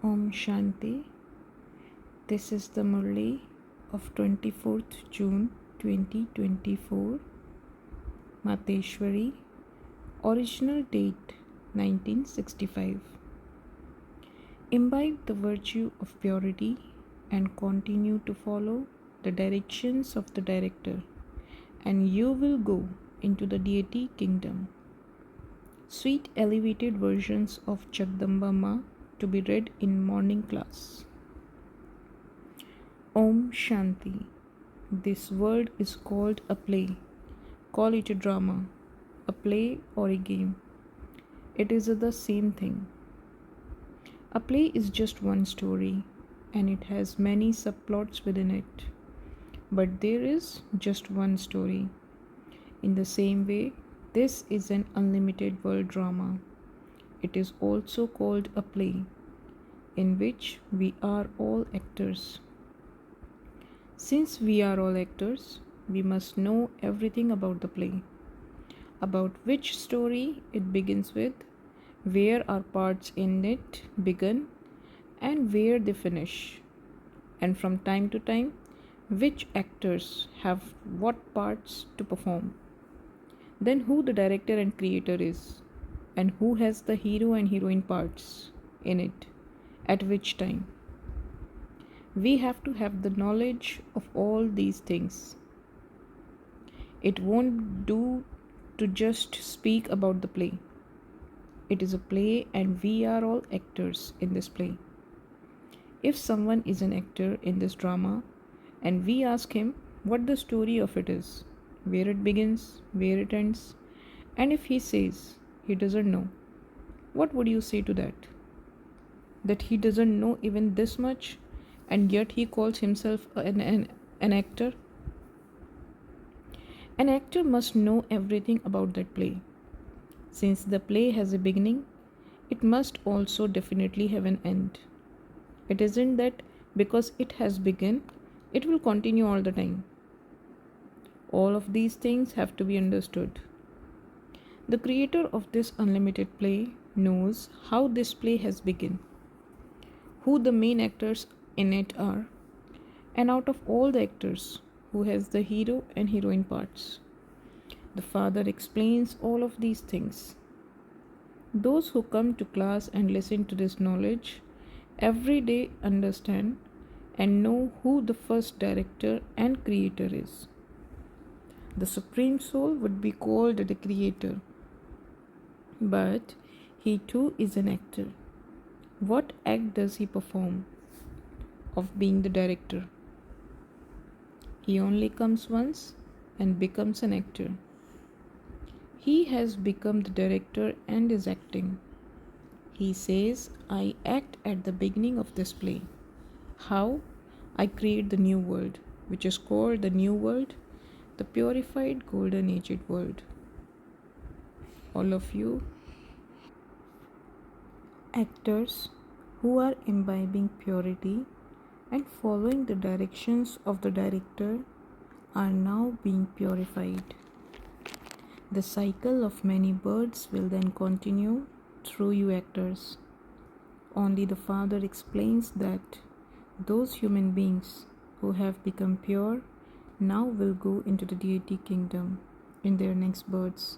Om Shanti. This is the Murli of 24th June 2024. Mateshwari. Original date 1965. Imbibe the virtue of purity and continue to follow the directions of the director, and you will go into the deity kingdom. Sweet elevated versions of Jagdamba Ma to be read in morning class. Om Shanti. This word is called a play. Call it a drama, a play, or a game. It is the same thing. A play is just one story and it has many subplots within it. But there is just one story. In the same way, this is an unlimited world drama. It is also called a play, in which we are all actors. Since we are all actors, we must know everything about the play, about which story it begins with, where our parts in it begin, and where they finish, and from time to time, which actors have what parts to perform. Then who the director and creator is, and who has the hero and heroine parts in it, at which time. We have to have the knowledge of all these things. It won't do to just speak about the play. It is a play and we are all actors in this play. If someone is an actor in this drama and we ask him what the story of it is, where it begins, where it ends, and if he says he doesn't know, what would you say to that? That he doesn't know even this much and yet he calls himself an actor? An actor must know everything about that play. Since the play has a beginning, it must also definitely have an end. It isn't that because it has begun, it will continue all the time. All of these things have to be understood. The creator of this unlimited play knows how this play has begun, who the main actors in it are, and out of all the actors, who has the hero and heroine parts. The Father explains all of these things. Those who come to class and listen to this knowledge every day understand and know who the first director and creator is. The Supreme Soul would be called the creator, but he too is an actor. What act does he perform of being the director? He only comes once and becomes an actor. He has become the director and is acting. He says, I act at the beginning of this play. How? I create the new world, which is called the new world, the purified golden aged world. All of you actors who are imbibing purity and following the directions of the director are now being purified. The cycle of many births will then continue through you actors. Only the Father explains that those human beings who have become pure now will go into the deity kingdom in their next births.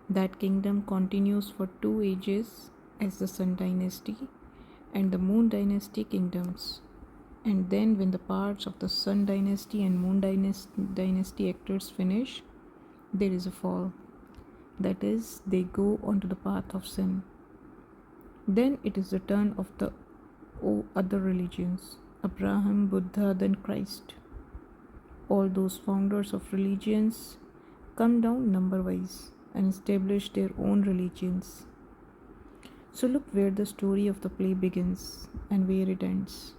That kingdom continues for 2 ages as the Sun Dynasty and the Moon Dynasty kingdoms. And then when the parts of the Sun Dynasty and Moon Dynasty actors finish, there is a fall. That is, they go onto the path of sin. Then it is the turn of the other religions, Abraham, Buddha, then Christ. All those founders of religions come down number-wise and establish their own religions. So look where the story of the play begins and where it ends,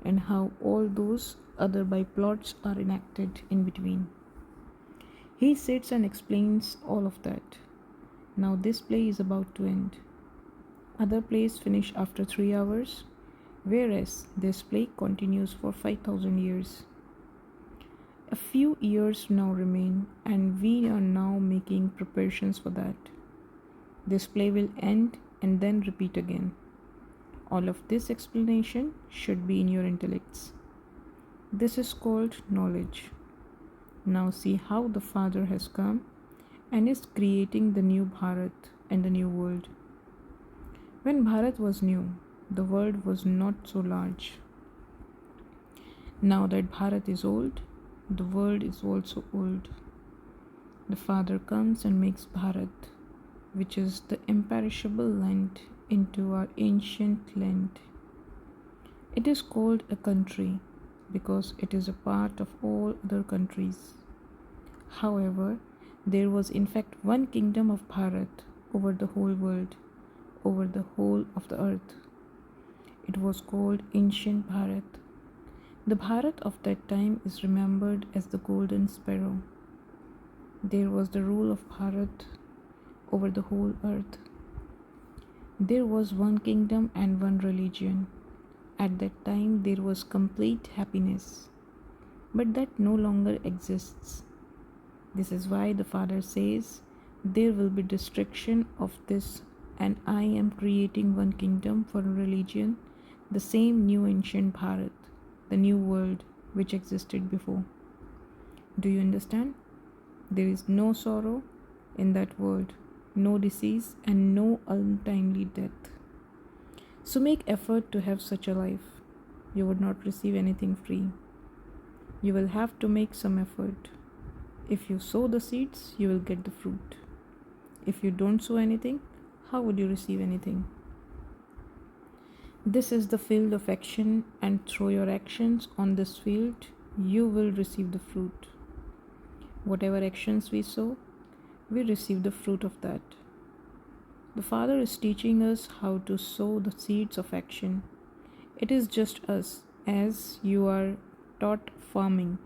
and how all those other byplots are enacted in between. He sits and explains all of that. Now this play is about to end. Other plays finish after 3 hours, whereas this play continues for 5,000 years. A few years now remain, and we are now making preparations for that. This play will end and then repeat again. All of this explanation should be in your intellects. This is called knowledge. Now see how the Father has come and is creating the new Bharat and the new world. When Bharat was new, the world was not so large. Now that Bharat is old, the world is also old. The Father comes and makes Bharat, which is the imperishable land, into our ancient land. It is called a country because it is a part of all other countries. However, there was in fact one kingdom of Bharat over the whole world, over the whole of the earth. It was called ancient Bharat. The Bharat of that time is remembered as the golden sparrow. There was the rule of Bharat over the whole earth. There was one kingdom and one religion. At that time there was complete happiness. But that no longer exists. This is why the Father says, there will be destruction of this, and I am creating one kingdom for a religion, the same new ancient Bharat, the new world which existed before. Do you understand? There is no sorrow in that world, no disease, and no untimely death. So make effort to have such a life. You would not receive anything free. You will have to make some effort. If you sow the seeds, you will get the fruit. If you don't sow anything, how would you receive anything? This is the field of action, and through your actions on this field, you will receive the fruit. Whatever actions we sow, we receive the fruit of that. The Father is teaching us how to sow the seeds of action. It is just us, as you are taught farming,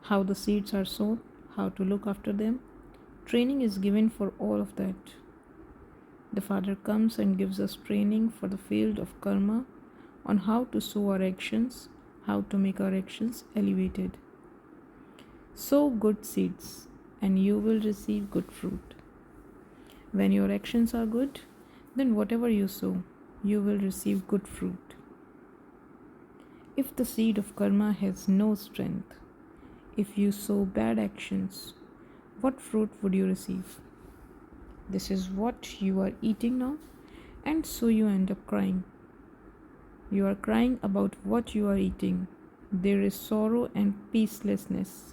how the seeds are sown, how to look after them. Training is given for all of that. The Father comes and gives us training for the field of karma on how to sow our actions, how to make our actions elevated. Sow good seeds and you will receive good fruit. When your actions are good, then whatever you sow, you will receive good fruit. If the seed of karma has no strength, if you sow bad actions, what fruit would you receive? This is what you are eating now, and so you end up crying. You are crying about what you are eating. There is sorrow and peacelessness.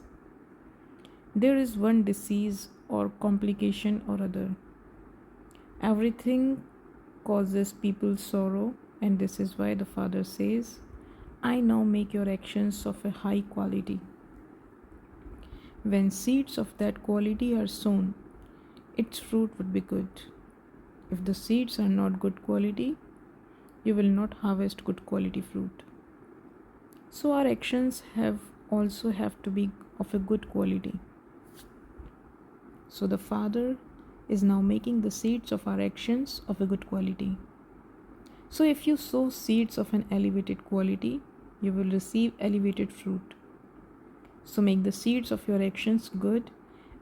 There is one disease or complication or other. Everything causes people sorrow, and this is why the Father says, I now make your actions of a high quality. When seeds of that quality are sown, its fruit would be good. If the seeds are not good quality, you will not harvest good quality fruit. So our actions also have to be of a good quality. So the Father is now making the seeds of our actions of a good quality. So if you sow seeds of an elevated quality, you will receive elevated fruit. So make the seeds of your actions good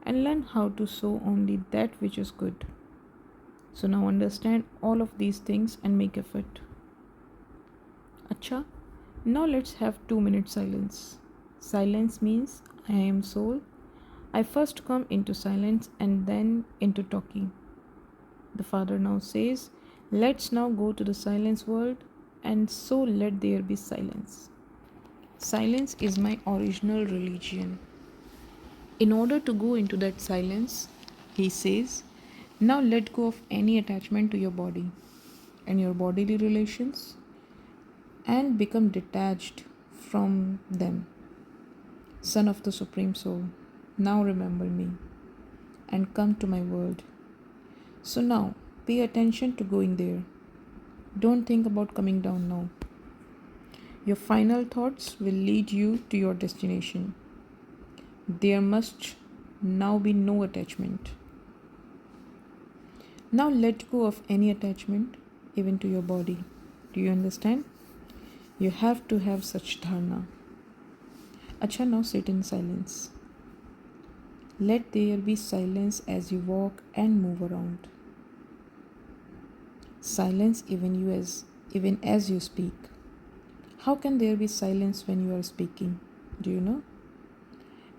and learn how to sow only that which is good. So now understand all of these things and make effort. Acha, now let's have 2 minute silence. Silence means I am soul. I first come into silence and then into talking. The Father now says, let's now go to the silence world, and so let there be silence. Silence is my original religion. In order to go into that silence, he says, now let go of any attachment to your body and your bodily relations and become detached from them. Son of the Supreme Soul, now remember me and come to my world. So now pay attention to going there. Don't think about coming down now. Your final thoughts will lead you to your destination. There must now be no attachment. Now let go of any attachment, even to your body. Do you understand? You have to have such dharana. Acha, now sit in silence. Let there be silence as you walk and move around. Silence even as you speak. How can there be silence when you are speaking? Do you know?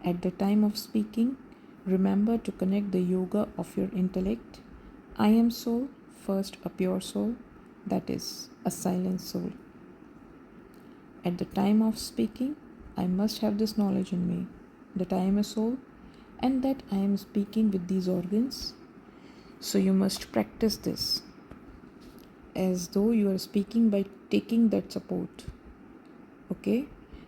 At the time of speaking, remember to connect the yoga of your intellect. I am soul, first a pure soul, that is, a silent soul. At the time of speaking, I must have this knowledge in me that I am a soul and that I am speaking with these organs. So you must practice this as though you are speaking by taking that support. Okay,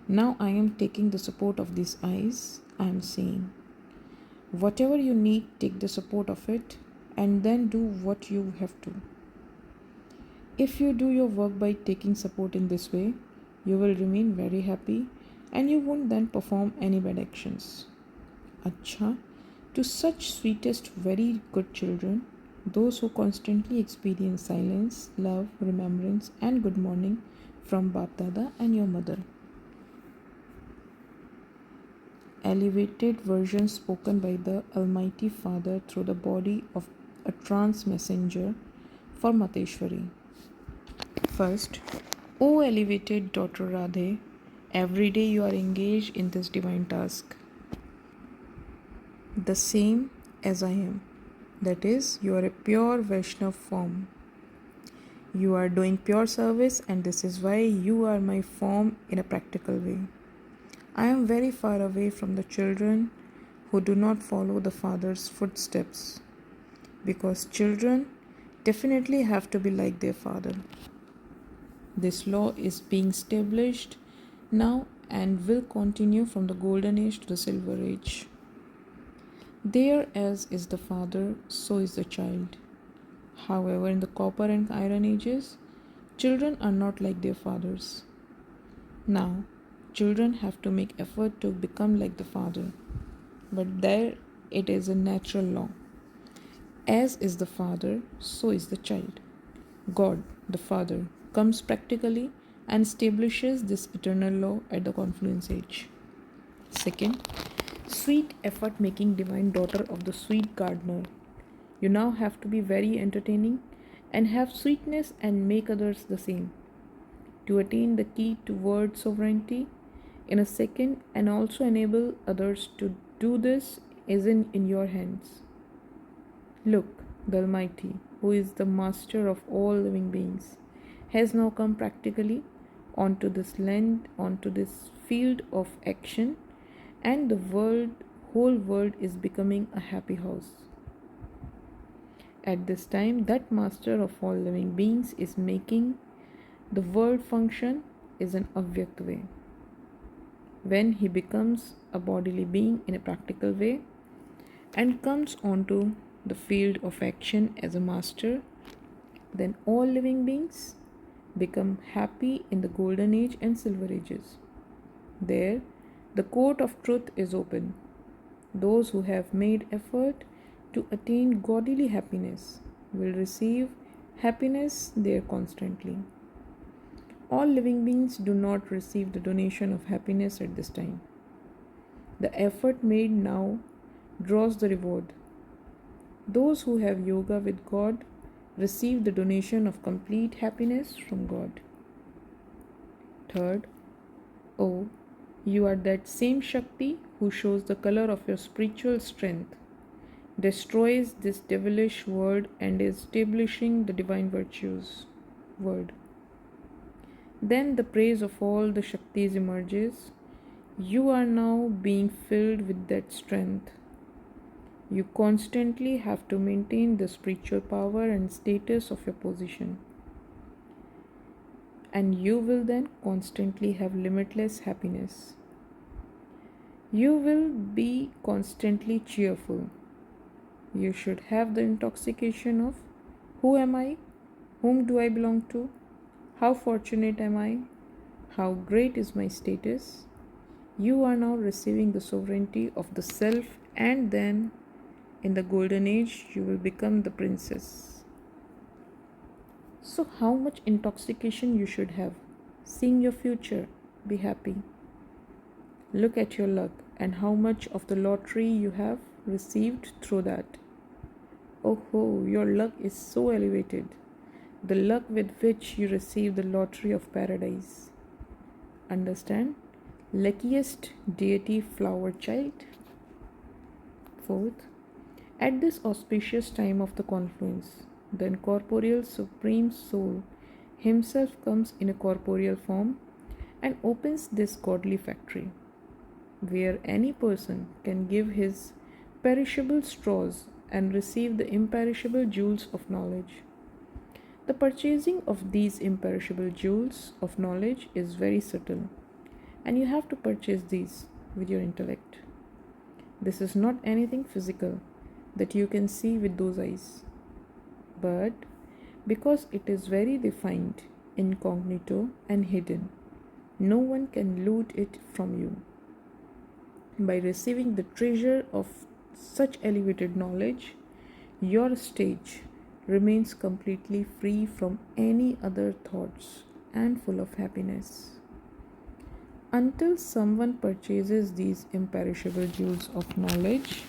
now I am taking the support of these eyes. I am saying, whatever you need, take the support of it and then do what you have to. If you do your work by taking support in this way, you will remain very happy and you won't then perform any bad actions. Acha, to such sweetest, very good children, those who constantly experience silence, love, remembrance, and good morning from Bap Dada and your mother. Elevated version spoken by the Almighty Father through the body of a trance messenger for Mateshwari. First, O elevated daughter Radhe, every day you are engaged in this divine task. The same as I am. That is, you are a pure Vaishnav form. You are doing pure service, and this is why you are my form in a practical way. I am very far away from the children who do not follow the Father's footsteps, because children definitely have to be like their father. This law is being established now and will continue from the golden age to the silver age. There as is the father, so is the child. However, in the copper and iron ages, children are not like their fathers. Now, children have to make effort to become like the father, but there it is a natural law. As is the father, so is the child. God, the Father, comes practically and establishes this eternal law at the confluence age. Second, sweet effort making divine daughter of the sweet gardener. You now have to be very entertaining and have sweetness and make others the same. To attain the key to word sovereignty in a second and also enable others to do this is in your hands. Look, the Almighty, who is the master of all living beings, has now come practically onto this land, onto this field of action, and the whole world is becoming a happy house. At this time, that master of all living beings is making the world function is an avyakt way. When he becomes a bodily being in a practical way and comes onto the field of action as a master, then all living beings become happy in the golden age and silver ages. There, the court of truth is open. Those who have made effort to attain godly happiness will receive happiness there constantly. All living beings do not receive the donation of happiness at this time. The effort made now draws the reward. Those who have yoga with God receive the donation of complete happiness from God. Third, oh, you are that same Shakti who shows the color of your spiritual strength, destroys this devilish world and is establishing the divine virtues word. Then the praise of all the Shaktis emerges. You are now being filled with that strength. You constantly have to maintain the spiritual power and status of your position. And you will then constantly have limitless happiness. You will be constantly cheerful. You should have the intoxication of who am I? Whom do I belong to? How fortunate am I? How great is my status? You are now receiving the sovereignty of the self, and then in the golden age you will become the princess. So how much intoxication you should have? Seeing your future, be happy. Look at your luck and how much of the lottery you have received through that. Oh ho, your luck is so elevated. the luck with which you receive the lottery of paradise. Understand? Luckiest deity flower child. Fourth, at this auspicious time of the confluence, the incorporeal Supreme Soul Himself comes in a corporeal form and opens this godly factory, where any person can give his perishable straws and receive the imperishable jewels of knowledge. The purchasing of these imperishable jewels of knowledge is very subtle, and you have to purchase these with your intellect. This is not anything physical that you can see with those eyes, but because it is very defined, incognito, and hidden, no one can loot it from you. By receiving the treasure of such elevated knowledge, your stage remains completely free from any other thoughts and full of happiness. Until someone purchases these imperishable jewels of knowledge,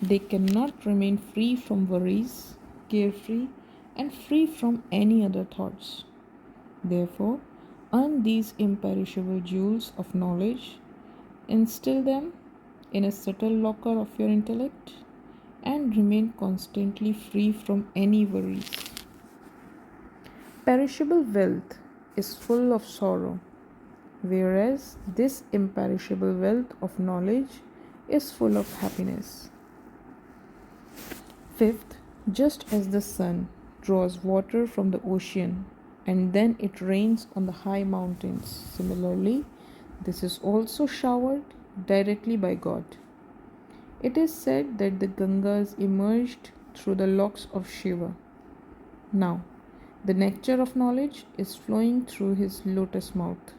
they cannot remain free from worries, carefree, and free from any other thoughts. Therefore, earn these imperishable jewels of knowledge, instill them in a subtle locker of your intellect, and remain constantly free from any worries. Perishable wealth is full of sorrow, whereas this imperishable wealth of knowledge is full of happiness. Fifth, just as the sun draws water from the ocean and then it rains on the high mountains, similarly, this is also showered directly by God. It is said that the Gangas emerged through the locks of Shiva. Now, the nectar of knowledge is flowing through his lotus mouth,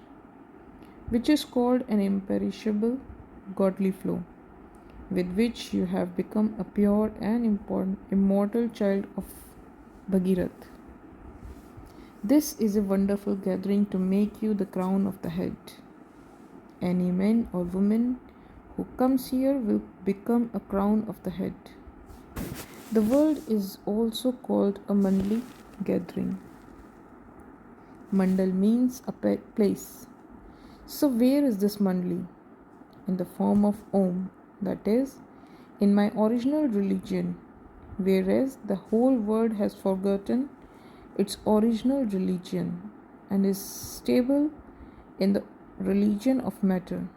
which is called an imperishable godly flow, with which you have become a pure and immortal child of Bhagirath. This is a wonderful gathering to make you the crown of the head. Any man or woman who comes here will become a crown of the head. The world is also called a Mandali gathering. Mandal means a place. So where is this Mandali? In the form of Om, that is, in my original religion, whereas the whole world has forgotten its original religion and is stable in the religion of matter.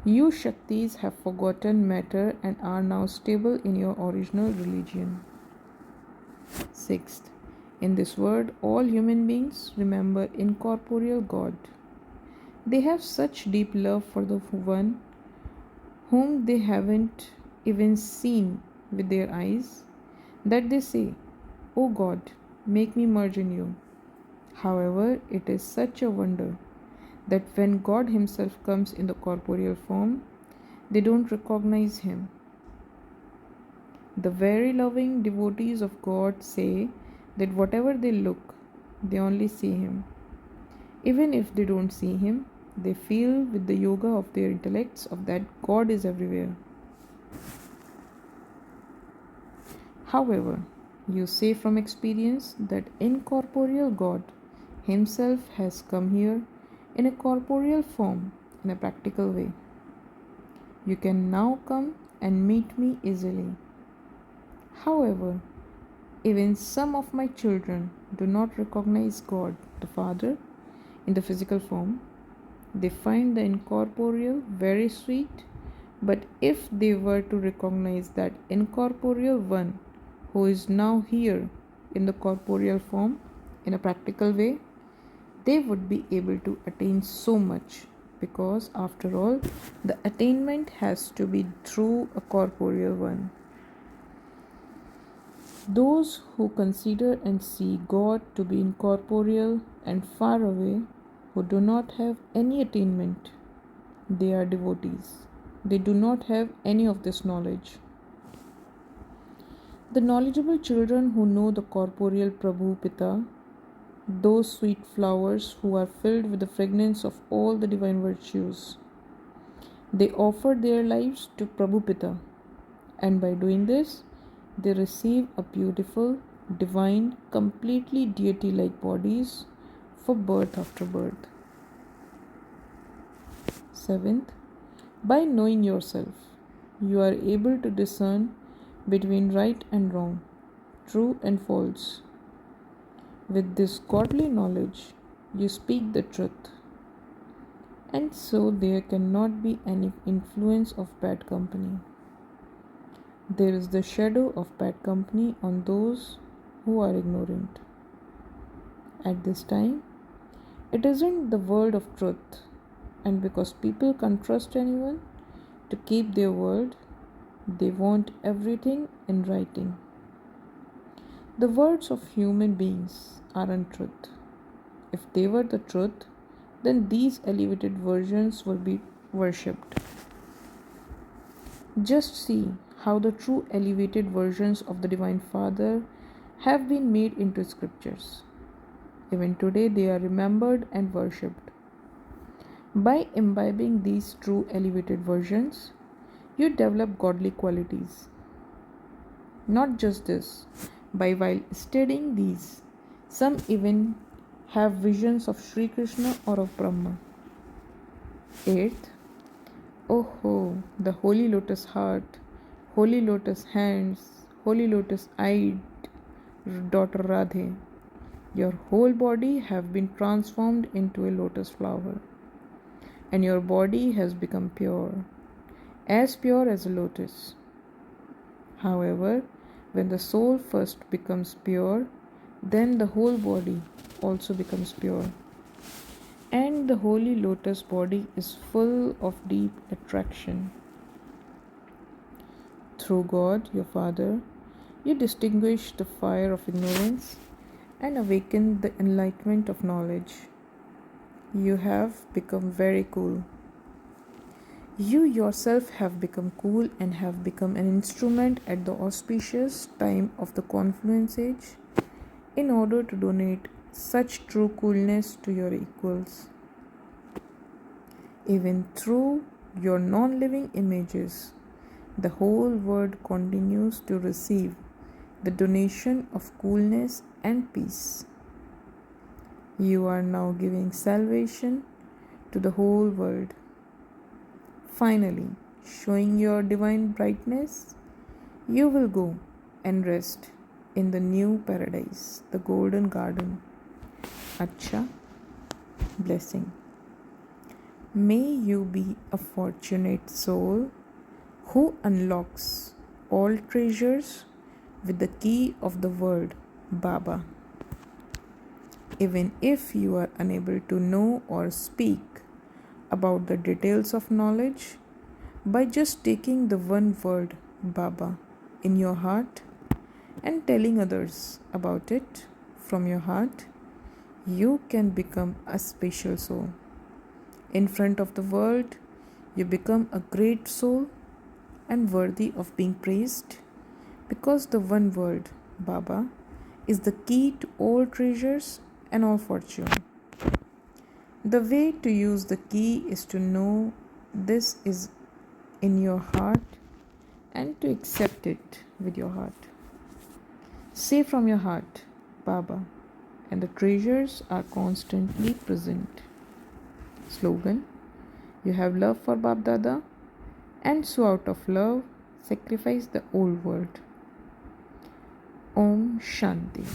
You Shaktis have forgotten matter and are now stable in your original religion. Sixth, in this world, all human beings remember incorporeal God. They have such deep love for the one whom they haven't even seen with their eyes that they say, "Oh God, make me merge in you." However, it is such a wonder that when God Himself comes in the corporeal form, they don't recognize Him. The very loving devotees of God say that whatever they look, they only see Him. Even if they don't see Him, they feel with the yoga of their intellects of that God is everywhere. However, you say from experience that incorporeal God Himself has come here in a corporeal form in a practical way. You can now come and meet me easily. However, even some of my children do not recognize God the Father in the physical form. They find the incorporeal very sweet, but if they were to recognize that incorporeal one who is now here in the corporeal form in a practical way, they would be able to attain so much, because after all, the attainment has to be through a corporeal one. Those who consider and see God to be incorporeal and far away, who do not have any attainment, they are devotees. They do not have any of this knowledge. The knowledgeable children who know the corporeal Prabhu Pita, those sweet flowers who are filled with the fragrance of all the divine virtues, they offer their lives to Prabhu Pita, and by doing this, they receive a beautiful divine, completely deity like bodies for birth after birth. Seventh, by knowing yourself, you are able to discern between right and wrong, true and false. With this godly knowledge, you speak the truth, and so there cannot be any influence of bad company. There is the shadow of bad company on those who are ignorant. At this time, it isn't the word of truth, and because people can't trust anyone to keep their word, they want everything in writing. The words of human beings are untruth. If they were the truth, then these elevated versions will be worshipped. Just see how the true elevated versions of the Divine Father have been made into scriptures. Even today, they are remembered and worshipped. By imbibing these true elevated versions, you develop godly qualities. Not just this, by while studying these, some even have visions of Sri Krishna or of Brahma. 8th, oh ho, the holy lotus heart, holy lotus hands, holy lotus eyed daughter Radhe. Your whole body have been transformed into a lotus flower, and your body has become pure as a lotus. However, when the soul first becomes pure, then the whole body also becomes pure. And the holy lotus body is full of deep attraction. Through God, your Father, you distinguish the fire of ignorance and awaken the enlightenment of knowledge. You have become very cool. You yourself have become cool and have become an instrument at the auspicious time of the confluence age in order to donate such true coolness to your equals. Even through your non-living images, the whole world continues to receive the donation of coolness and peace. You are now giving salvation to the whole world. Finally, showing your divine brightness, you will go and rest in the new paradise, the golden garden. Acha, blessing. May you be a fortunate soul who unlocks all treasures with the key of the word Baba. Even if you are unable to know or speak about the details of knowledge, by just taking the one word Baba in your heart and telling others about it from your heart, you can become a special soul. In front of the world, you become a great soul and worthy of being praised because the one word Baba is the key to all treasures and all fortune. The way to use the key is to know this is in your heart and to accept it with your heart. Say from your heart, Baba, and the treasures are constantly present. Slogan: you have love for Bab Dada, and so out of love, sacrifice the old world. Om Shanti.